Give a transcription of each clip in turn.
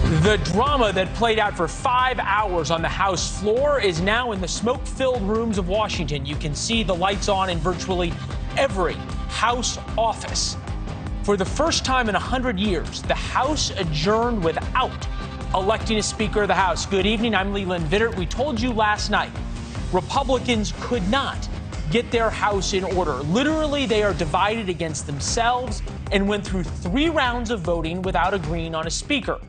The drama that played out for 5 hours on the House floor is now in the smoke-filled rooms of Washington. You can see the lights on in virtually every House office. For the first time in 100 years, the House adjourned without electing a Speaker of the House. Good evening, I'm Leland Vittert. We told you last night, Republicans could not get their House in order. Literally, they are divided against themselves and went through 3 rounds of voting without agreeing on a Speaker.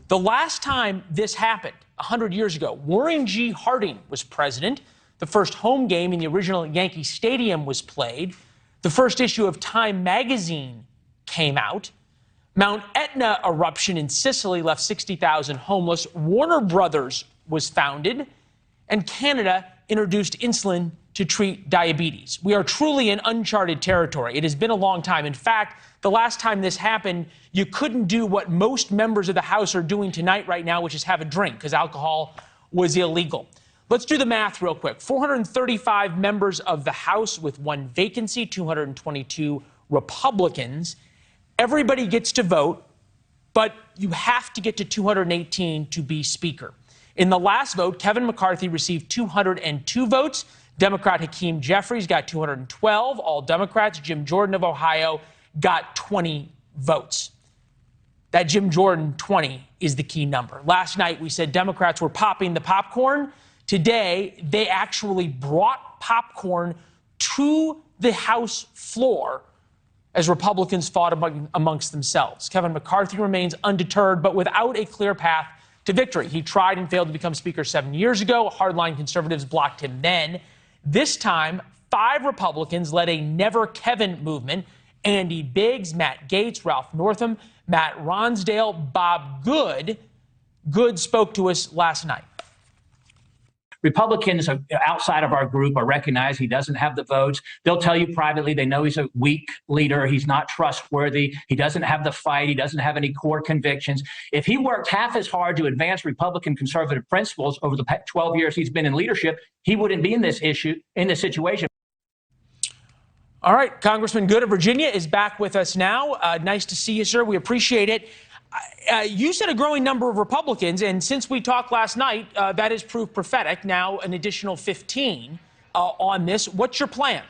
The last time this happened, 100 years ago, Warren G. Harding was president. The first home game in the original Yankee Stadium was played. The first issue of Time magazine came out. Mount Etna eruption in Sicily left 60,000 homeless. Warner Brothers was founded. And Canada introduced insulin to treat diabetes. We are truly in uncharted territory. It has been a long time. In fact, the last time this happened, you couldn't do what most members of the House are doing tonight right now, which is have a drink, because alcohol was illegal. Let's do the math real quick. 435 members of the House with 1 vacancy, 222 Republicans. Everybody gets to vote, but you have to get to 218 to be Speaker. In the last vote, Kevin McCarthy received 202 votes. Democrat Hakeem Jeffries got 212. All Democrats. Jim Jordan of Ohio got 20 votes. That Jim Jordan 20 is the key number. Last night, we said Democrats were popping the popcorn. Today, they actually brought popcorn to the House floor as Republicans fought amongst themselves. Kevin McCarthy remains undeterred, but without a clear path to victory. He tried and failed to become Speaker 7 years ago. Hardline conservatives blocked him then. This time, 5 Republicans led a Never Kevin movement. Andy Biggs, Matt Gaetz, Ralph Northam, Matt Ronsdale, Bob Good. Good spoke to us last night. Republicans outside of our group are recognized he doesn't have the votes. They'll tell you privately they know he's a weak leader. He's not trustworthy. He doesn't have the fight. He doesn't have any core convictions. If he worked half as hard to advance Republican conservative principles over the 12 years he's been in leadership, he wouldn't be in this situation. All right, Congressman Good of Virginia is back with us now. Nice to see you, sir. We appreciate it. You said a growing number of Republicans, and since we talked last night, that has proved prophetic. Now an additional 15 on this. What's your plan?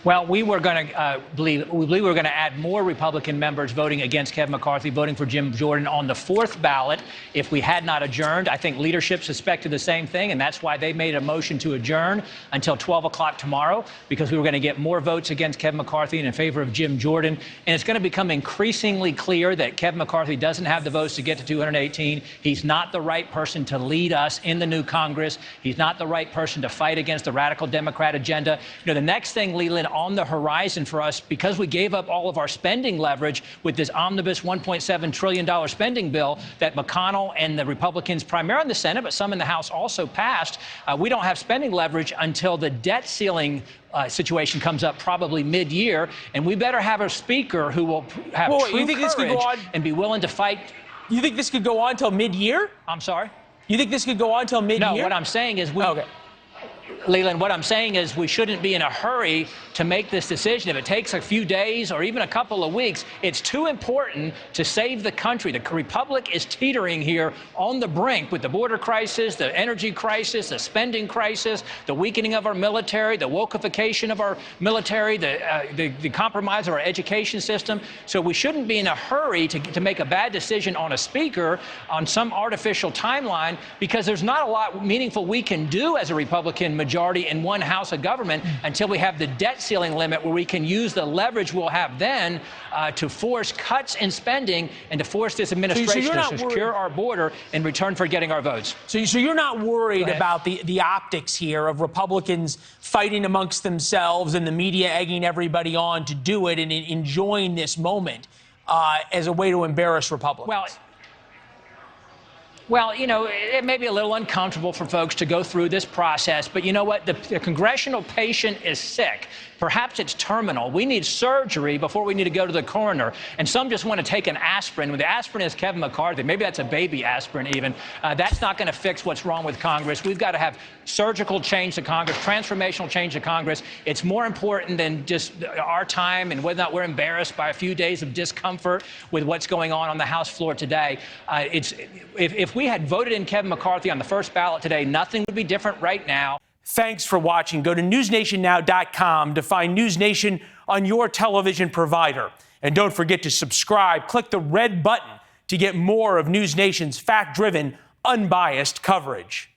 Well, we were going to believe we were going to add more Republican members voting against Kevin McCarthy, voting for Jim Jordan on the 4th ballot if we had not adjourned. I think leadership suspected the same thing, and that's why they made a motion to adjourn until 12 o'clock tomorrow, because we were going to get more votes against Kevin McCarthy and in favor of Jim Jordan. And it's going to become increasingly clear that Kevin McCarthy doesn't have the votes to get to 218. He's not the right person to lead us in the new Congress. He's not the right person to fight against the radical Democrat agenda. You know, the next thing, Leland, on the horizon for us, because we gave up all of our spending leverage with this omnibus $1.7 trillion spending bill that McConnell and the Republicans, primarily in the Senate, but some in the House also passed. We don't have spending leverage until the debt ceiling situation comes up probably mid-year, and we better have a speaker who will have true courage and be willing to fight. You think this could go on until mid-year? I'm sorry? You think this could go on until mid-year? No, what I'm saying is Okay. Leland, what I'm saying is we shouldn't be in a hurry to make this decision. If it takes a few days or even a couple of weeks, it's too important to save the country. The republic is teetering here on the brink with the border crisis, the energy crisis, the spending crisis, the weakening of our military, the wokeification of our military, the compromise of our education system. So we shouldn't be in a hurry to make a bad decision on a speaker on some artificial timeline, because there's not a lot meaningful we can do as a Republican majority in one house of government until we have the debt ceiling limit, where we can use the leverage we'll have then to force cuts in spending and to force this administration to secure our border in return for getting our votes. So you're not worried about the optics here of Republicans fighting amongst themselves and the media egging everybody on to do it and enjoying this moment as a way to embarrass Republicans? Well, Well, you know, it may be a little uncomfortable for folks to go through this process, but you know what? The congressional patient is sick. Perhaps it's terminal. We need surgery before we need to go to the coroner. And some just want to take an aspirin. When the aspirin is Kevin McCarthy, maybe that's a baby aspirin even, that's not going to fix what's wrong with Congress. We've got to have surgical change to Congress, transformational change to Congress. It's more important than just our time and whether or not we're embarrassed by a few days of discomfort with what's going on the House floor today. If we had voted in Kevin McCarthy on the first ballot today, nothing would be different right now. Thanks for watching. Go to newsnationnow.com to find News Nation on your television provider. And don't forget to subscribe. Click the red button to get more of News Nation's fact-driven, unbiased coverage.